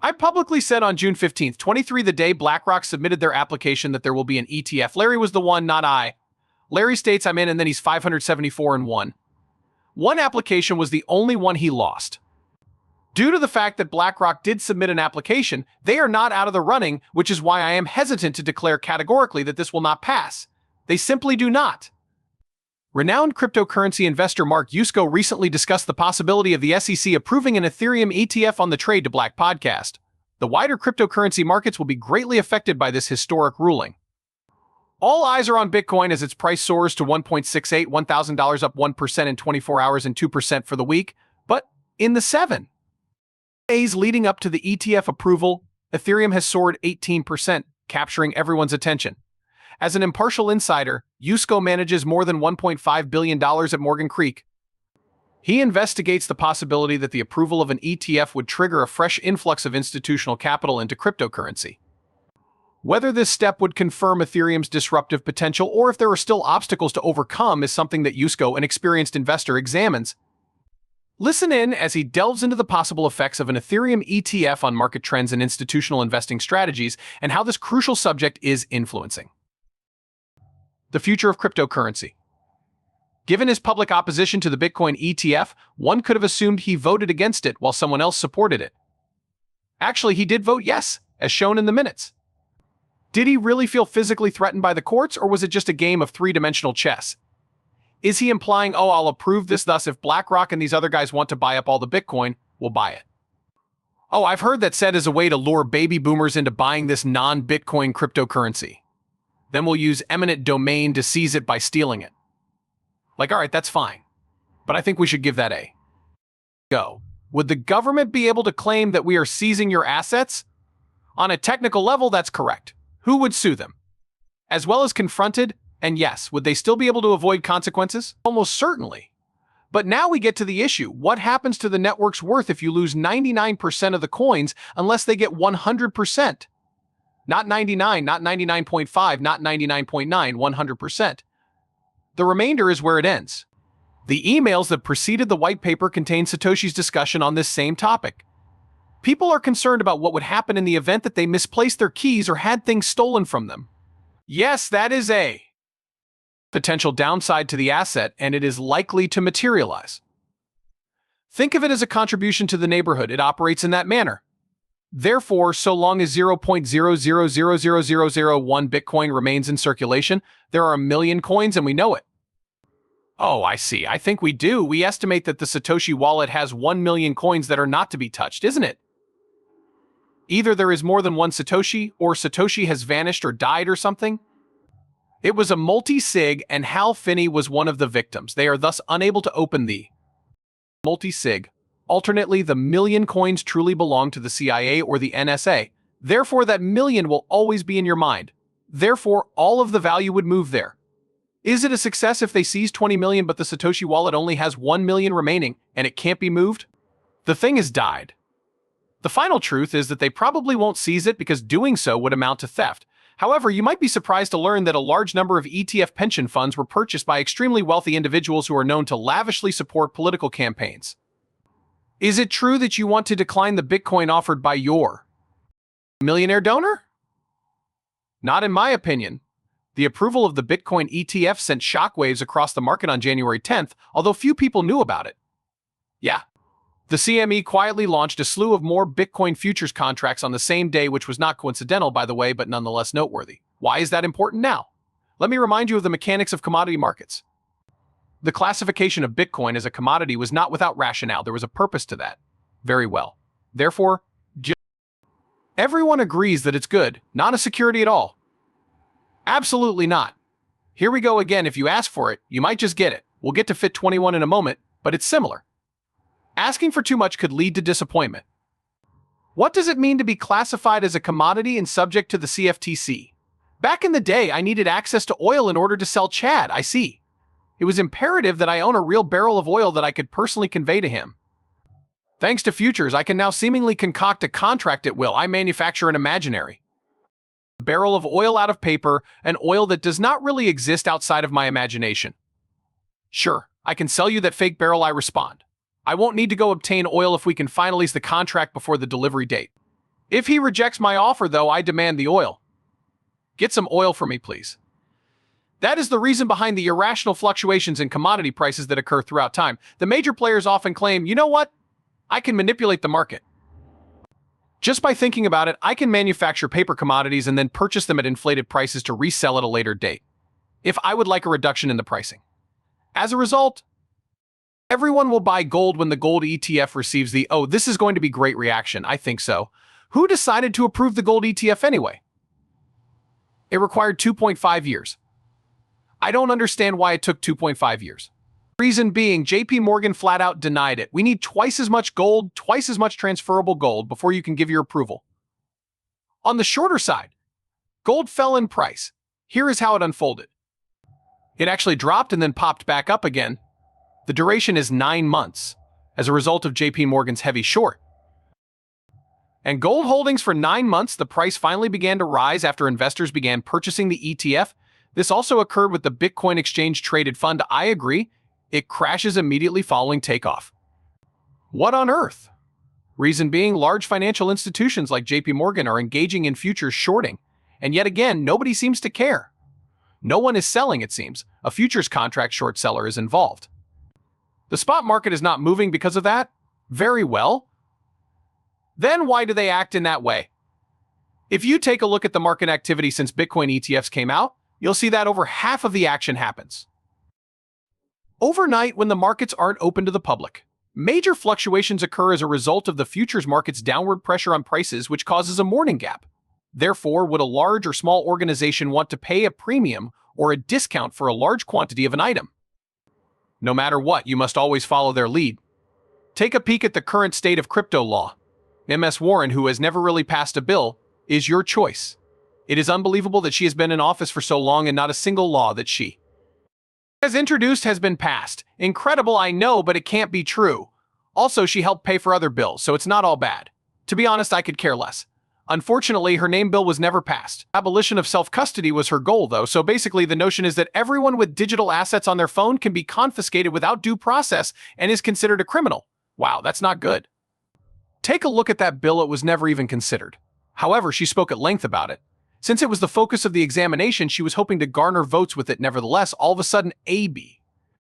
I publicly said on June 15th, 23, the day BlackRock submitted their application, that there will be an ETF. Larry was the one, not I. Larry states I'm in, and then he's 574 and 1. One application was the only one he lost. Due to the fact that BlackRock did submit an application, they are not out of the running, which is why I am hesitant to declare categorically that this will not pass. They simply do not. Renowned cryptocurrency investor Mark Yusko recently discussed the possibility of the SEC approving an Ethereum ETF on the Trade to Black podcast. The wider cryptocurrency markets will be greatly affected by this historic ruling. All eyes are on Bitcoin as its price soars to $1,681,000, up 1% in 24 hours and 2% for the week. But in the 7 days leading up to the ETF approval, Ethereum has soared 18%, capturing everyone's attention. As an impartial insider, Yusko manages more than $1.5 billion at Morgan Creek. He investigates the possibility that the approval of an ETF would trigger a fresh influx of institutional capital into cryptocurrency. Whether this step would confirm Ethereum's disruptive potential or if there are still obstacles to overcome is something that Yusko, an experienced investor, examines. Listen in as he delves into the possible effects of an Ethereum ETF on market trends and institutional investing strategies, and how this crucial subject is influencing the future of cryptocurrency. Given his public opposition to the Bitcoin ETF, one could have assumed he voted against it while someone else supported it. Actually, he did vote yes, as shown in the minutes. Did he really feel physically threatened by the courts, or was it just a game of three-dimensional chess? Is he implying, oh, I'll approve this, thus if BlackRock and these other guys want to buy up all the Bitcoin, we'll buy it? Oh, I've heard that said as a way to lure baby boomers into buying this non-Bitcoin cryptocurrency. Then we'll use eminent domain to seize it by stealing it. Like, all right, that's fine. But I think we should give that a go. Would the government be able to claim that we are seizing your assets? On a technical level, that's correct. Who would sue them? As well as confronted, and yes, would they still be able to avoid consequences? Almost certainly. But now we get to the issue. What happens to the network's worth if you lose 99% of the coins unless they get 100%? Not 99, not 99.5, not 99.9, 100%. The remainder is where it ends. The emails that preceded the white paper contain Satoshi's discussion on this same topic. People are concerned about what would happen in the event that they misplaced their keys or had things stolen from them. Yes, that is a potential downside to the asset, and it is likely to materialize. Think of it as a contribution to the neighborhood. It operates in that manner. Therefore, so long as 0.0000001 Bitcoin remains in circulation, there are 1 million coins and we know it. Oh, I see. I think we do. We estimate that the Satoshi wallet has 1 million coins that are not to be touched, isn't it? Either there is more than one Satoshi, or Satoshi has vanished or died or something. It was a multi-sig, and Hal Finney was one of the victims. They are thus unable to open the multi-sig. Alternately, the million coins truly belong to the CIA or the NSA. Therefore, that million will always be in your mind. Therefore, all of the value would move there. Is it a success if they seize 20 million but the Satoshi wallet only has 1 million remaining and it can't be moved? The thing has died. The final truth is that they probably won't seize it because doing so would amount to theft. However, you might be surprised to learn that a large number of ETF pension funds were purchased by extremely wealthy individuals who are known to lavishly support political campaigns. Is it true that you want to decline the Bitcoin offered by your millionaire donor? Not in my opinion. The approval of the Bitcoin ETF sent shockwaves across the market on January 10th, although few people knew about it. Yeah. The CME quietly launched a slew of more Bitcoin futures contracts on the same day, which was not coincidental, by the way, but nonetheless noteworthy. Why is that important now? Let me remind you of the mechanics of commodity markets. The classification of Bitcoin as a commodity was not without rationale. There was a purpose to that. Very well. Therefore, everyone agrees that it's good, not a security at all. Absolutely not. Here we go again. If you ask for it, you might just get it. We'll get to Fit 21 in a moment, but it's similar. Asking for too much could lead to disappointment. What does it mean to be classified as a commodity and subject to the CFTC? Back in the day, I needed access to oil in order to sell Chad, I see. It was imperative that I own a real barrel of oil that I could personally convey to him. Thanks to futures, I can now seemingly concoct a contract at will. I manufacture an imaginary barrel of oil out of paper, an oil that does not really exist outside of my imagination. Sure, I can sell you that fake barrel, I respond. I won't need to go obtain oil if we can finalize the contract before the delivery date. If he rejects my offer, though, I demand the oil. Get some oil for me, please. That is the reason behind the irrational fluctuations in commodity prices that occur throughout time. The major players often claim, you know what? I can manipulate the market. Just by thinking about it, I can manufacture paper commodities and then purchase them at inflated prices to resell at a later date, if I would like a reduction in the pricing. As a result, everyone will buy gold when the gold ETF receives the, oh, this is going to be great reaction, I think so. Who decided to approve the gold ETF anyway? It required 2.5 years. I don't understand why it took 2.5 years. Reason being, JP Morgan flat out denied it. We need twice as much gold, twice as much transferable gold before you can give your approval. On the shorter side, gold fell in price. Here is how it unfolded. It actually dropped and then popped back up again. The duration is 9 months as a result of JP Morgan's heavy short. And gold holdings for 9 months, the price finally began to rise after investors began purchasing the ETF. This also occurred with the Bitcoin exchange traded fund. I agree. It crashes immediately following takeoff. What on earth? Reason being, large financial institutions like JP Morgan are engaging in futures shorting, and yet again, nobody seems to care. No one is selling, it seems. A futures contract short seller is involved. The spot market is not moving because of that? Very well. Then why do they act in that way? If you take a look at the market activity since Bitcoin ETFs came out, you'll see that over half of the action happens overnight when the markets aren't open to the public. Major fluctuations occur as a result of the futures market's downward pressure on prices, which causes a morning gap. Therefore, would a large or small organization want to pay a premium or a discount for a large quantity of an item? No matter what, you must always follow their lead. Take a peek at the current state of crypto law. Ms. Warren, who has never really passed a bill, is your choice. It is unbelievable that she has been in office for so long and not a single law that she has introduced has been passed. Incredible, I know, but it can't be true. Also, she helped pay for other bills, so it's not all bad. To be honest, I could care less. Unfortunately, her name bill was never passed. Abolition of self-custody was her goal, though, so basically the notion is that everyone with digital assets on their phone can be confiscated without due process and is considered a criminal. Wow, that's not good. Take a look at that bill. It was never even considered. However, she spoke at length about it. Since it was the focus of the examination, she was hoping to garner votes with it. Nevertheless, all of a sudden, AB